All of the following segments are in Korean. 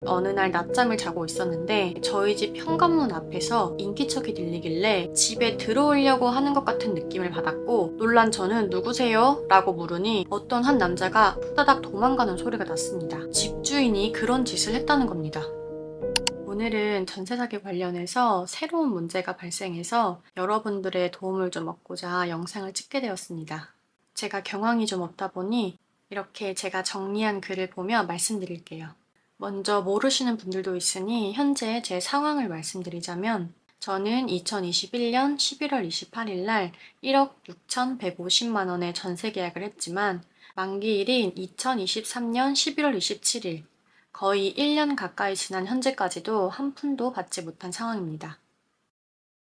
어느 날 낮잠을 자고 있었는데 저희 집 현관문 앞에서 인기척이 들리길래 집에 들어오려고 하는 것 같은 느낌을 받았고, 놀란 저는 "누구세요?" 라고 물으니 어떤 한 남자가 후다닥 도망가는 소리가 났습니다. 집주인이 그런 짓을 했다는 겁니다. 오늘은 전세 사기 관련해서 새로운 문제가 발생해서 여러분들의 도움을 좀 얻고자 영상을 찍게 되었습니다. 제가 경황이 좀 없다 보니 이렇게 제가 정리한 글을 보며 말씀드릴게요. 먼저 모르시는 분들도 있으니 현재 제 상황을 말씀드리자면, 저는 2021년 11월 28일 날 1억 6,150만 원의 전세 계약을 했지만, 만기일인 2023년 11월 27일, 거의 1년 가까이 지난 현재까지도 한 푼도 받지 못한 상황입니다.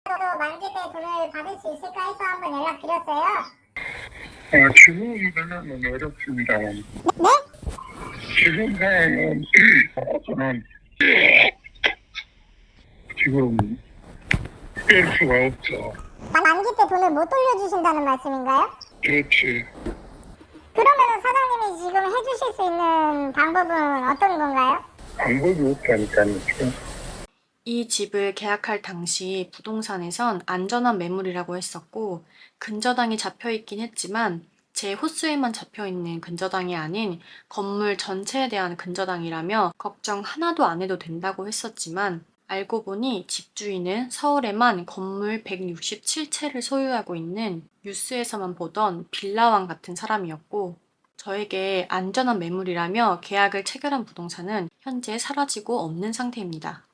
만기 때 돈을 받을 수 있을까 해서 한번 연락드렸어요. 지금은 어렵습니다. 네? 지금 상황은 저는 지금 뺄 수가 없죠. 만기 때 돈을 못 돌려주신다는 말씀인가요? 그렇지. 그러면 사장님이 지금 해주실 수 있는 방법은 어떤 건가요? 방법이 없다니까요. 지금. 이 집을 계약할 당시 부동산에선 안전한 매물이라고 했었고, 근저당이 잡혀있긴 했지만 제 호수에만 잡혀있는 근저당이 아닌 건물 전체에 대한 근저당이라며 걱정 하나도 안 해도 된다고 했었지만, 알고 보니 집주인은 서울에만 건물 167채를 소유하고 있는 뉴스에서만 보던 빌라왕 같은 사람이었고, 저에게 안전한 매물이라며 계약을 체결한 부동산은 현재 사라지고 없는 상태입니다.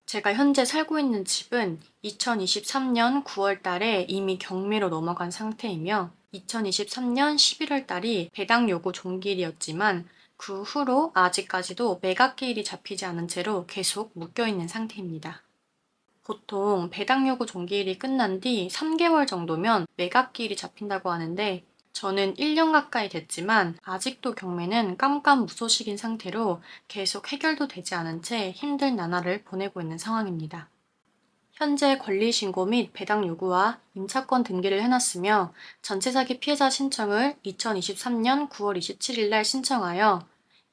제가 현재 살고 있는 집은 2023년 9월 달에 이미 경매로 넘어간 상태이며, 2023년 11월 달이 배당 요구 종기일이었지만 그 후로 아직까지도 매각기일이 잡히지 않은 채로 계속 묶여있는 상태입니다. 보통 배당 요구 종기일이 끝난 뒤 3개월 정도면 매각기일이 잡힌다고 하는데, 저는 1년 가까이 됐지만 아직도 경매는 깜깜무소식인 상태로 계속 해결도 되지 않은 채 힘든 나날을 보내고 있는 상황입니다. 현재 권리신고 및 배당 요구와 임차권 등기를 해놨으며, 전세 사기 피해자 신청을 2023년 9월 27일 날 신청하여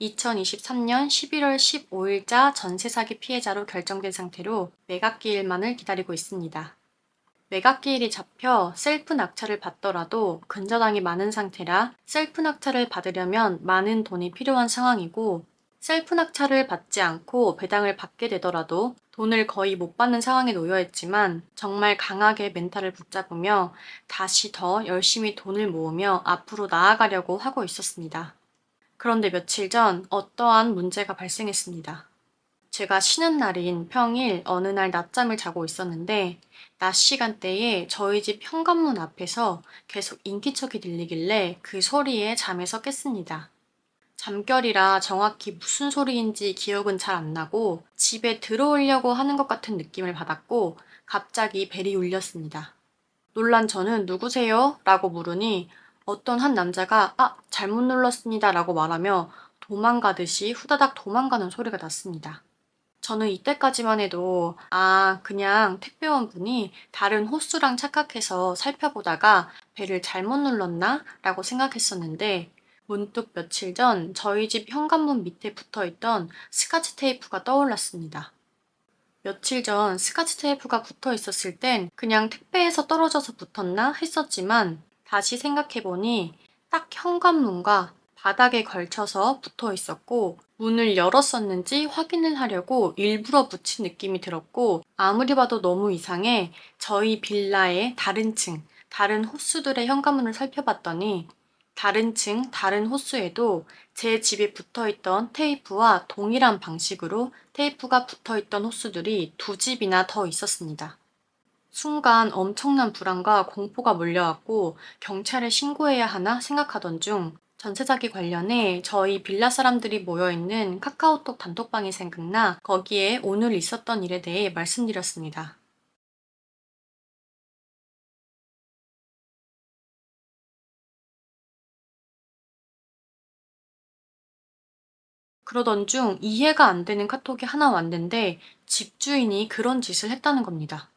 2023년 11월 15일자 전세 사기 피해자로 결정된 상태로 매각기일만을 기다리고 있습니다. 매각기일이 잡혀 셀프 낙찰을 받더라도 근저당이 많은 상태라 셀프 낙찰을 받으려면 많은 돈이 필요한 상황이고, 셀프 낙찰을 받지 않고 배당을 받게 되더라도 돈을 거의 못 받는 상황에 놓여 있지만, 정말 강하게 멘탈을 붙잡으며 다시 더 열심히 돈을 모으며 앞으로 나아가려고 하고 있었습니다. 그런데 며칠 전 어떠한 문제가 발생했습니다. 제가 쉬는 날인 평일 어느 날 낮잠을 자고 있었는데, 낮 시간대에 저희 집 현관문 앞에서 계속 인기척이 들리길래 그 소리에 잠에서 깼습니다. 잠결이라 정확히 무슨 소리인지 기억은 잘 안 나고 집에 들어오려고 하는 것 같은 느낌을 받았고, 갑자기 벨이 울렸습니다. 놀란 저는 "누구세요?" 라고 물으니 어떤 한 남자가 잘못 눌렀습니다 라고 말하며 도망가듯이 후다닥 도망가는 소리가 났습니다. 저는 이때까지만 해도 그냥 택배원 분이 다른 호수랑 착각해서 살펴보다가 배를 잘못 눌렀나? 라고 생각했었는데, 문득 며칠 전 저희 집 현관문 밑에 붙어있던 스카치 테이프가 떠올랐습니다. 며칠 전 스카치 테이프가 붙어 있었을 땐 그냥 택배에서 떨어져서 붙었나 했었지만, 다시 생각해보니 딱 현관문과 바닥에 걸쳐서 붙어 있었고, 문을 열었었는지 확인을 하려고 일부러 붙인 느낌이 들었고, 아무리 봐도 너무 이상해 저희 빌라의 다른 층, 다른 호수들의 현관문을 살펴봤더니 다른 층, 다른 호수에도 제 집에 붙어있던 테이프와 동일한 방식으로 테이프가 붙어있던 호수들이 두 집이나 더 있었습니다. 순간 엄청난 불안과 공포가 몰려왔고 경찰에 신고해야 하나 생각하던 중, 전세 사기 관련해 저희 빌라 사람들이 모여있는 카카오톡 단톡방이 생각나 거기에 오늘 있었던 일에 대해 말씀드렸습니다. 그러던 중 이해가 안 되는 카톡이 하나 왔는데 집주인이 그런 짓을 했다는 겁니다.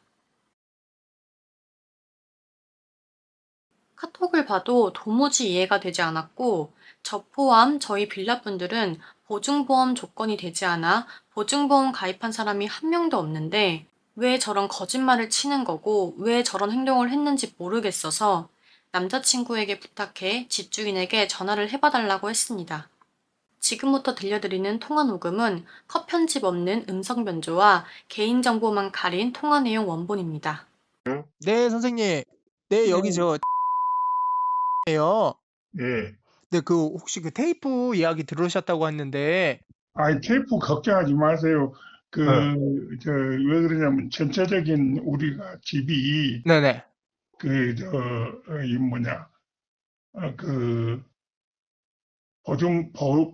카톡을 봐도 도무지 이해가 되지 않았고, 저 포함 저희 빌라 분들은 보증보험 조건이 되지 않아 보증보험 가입한 사람이 한 명도 없는데 왜 저런 거짓말을 치는 거고 왜 저런 행동을 했는지 모르겠어서 남자친구에게 부탁해 집주인에게 전화를 해봐달라고 했습니다. 지금부터 들려드리는 통화 녹음은 컷 편집 없는 음성 변조와 개인정보만 가린 통화 내용 원본입니다. 네, 선생님. 네, 여기 저예요. 예. 네, 혹시 테이프 이야기 들으셨다고 했는데, 아이, 테이프 걱정하지 마세요. 왜 그러냐면, 전체적인 우리가 집이, 네네.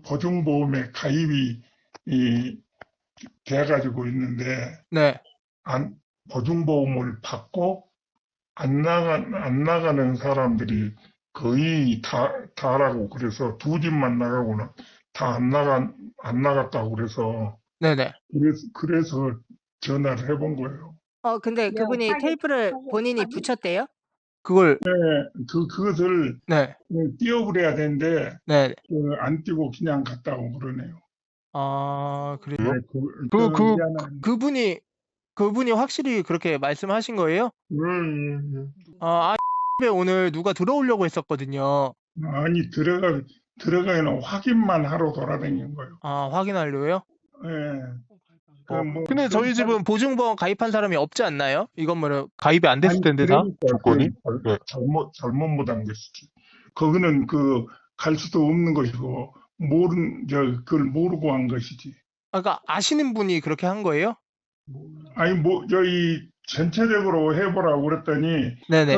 보증보험에 가입이, 돼가지고 있는데, 네. 보증보험을 받고, 안 나가는 사람들이 거의 다라고 그래서 두 집만 나가고는 다 안 나갔다고 그래서, 네네. 그래서 전화를 해본 거예요. 근데 그분이 테이프를 본인이 붙였대요? 그걸, 그것을 네. 띄워버려야 되는데, 네. 안 띄고 그냥 갔다고 그러네요. 아, 그래요? 네, 미안한. 그분이 확실히 그렇게 말씀하신 거예요? 집에 오늘 누가 들어오려고 했었거든요. 아니, 들어가기는 확인만 하러 돌아다닌 거예요. 아, 확인하려고요? 예. 근데 저희 집은 보증보험 가입한 사람이 없지 않나요? 이 건물은 가입이 안 됐을 아니, 텐데 다? 그러니까 조건이? 잘못 못한 것이지. 거기는 갈 수도 없는 것이고, 그걸 모르고 한 것이지. 그러니까 아시는 분이 그렇게 한 거예요? 아니, 저희 전체적으로 해보라고 그랬더니, 네네.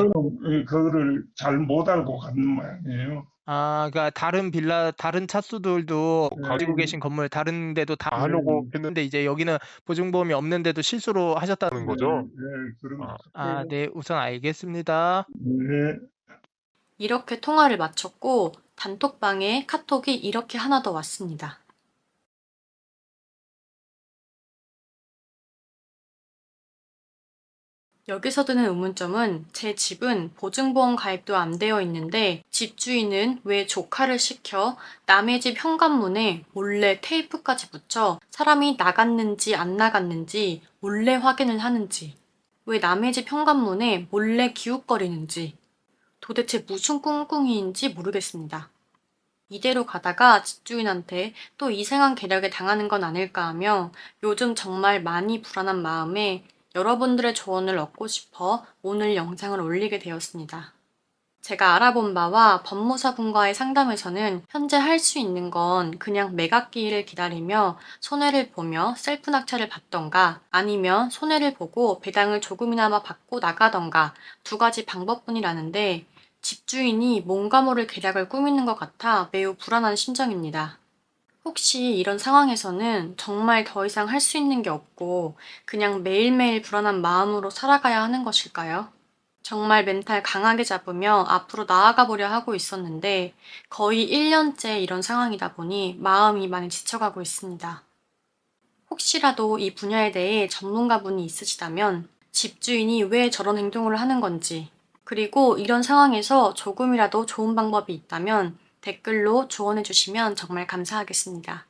그거를 잘 못 알고 간 모양이에요. 그러니까 다른 차수들도 네. 가지고 계신 건물 다른 데도 다 네. 하려고 했는데 이제 여기는 보증보험이 없는데도 실수로 하셨다는 거죠? 네, 그런 거. 네, 우선 알겠습니다. 네. 이렇게 통화를 마쳤고 단톡방에 카톡이 이렇게 하나 더 왔습니다. 여기서 드는 의문점은 제 집은 보증보험 가입도 안 되어 있는데 집주인은 왜 조카를 시켜 남의 집 현관문에 몰래 테이프까지 붙여 사람이 나갔는지 안 나갔는지 몰래 확인을 하는지, 왜 남의 집 현관문에 몰래 기웃거리는지 도대체 무슨 꿍꿍이인지 모르겠습니다. 이대로 가다가 집주인한테 또 이상한 계략에 당하는 건 아닐까 하며 요즘 정말 많이 불안한 마음에 여러분들의 조언을 얻고 싶어 오늘 영상을 올리게 되었습니다. 제가 알아본 바와 법무사분과의 상담에서는 현재 할 수 있는 건 그냥 매각기일을 기다리며 손해를 보며 셀프 낙찰을 받던가 아니면 손해를 보고 배당을 조금이나마 받고 나가던가 두 가지 방법뿐이라는데 집주인이 뭔가 모를 계략을 꾸미는 것 같아 매우 불안한 심정입니다. 혹시 이런 상황에서는 정말 더 이상 할 수 있는 게 없고 그냥 매일매일 불안한 마음으로 살아가야 하는 것일까요? 정말 멘탈 강하게 잡으며 앞으로 나아가 보려 하고 있었는데 거의 1년째 이런 상황이다 보니 마음이 많이 지쳐가고 있습니다. 혹시라도 이 분야에 대해 전문가분이 있으시다면 집주인이 왜 저런 행동을 하는 건지, 그리고 이런 상황에서 조금이라도 좋은 방법이 있다면 댓글로 조언해 주시면 정말 감사하겠습니다.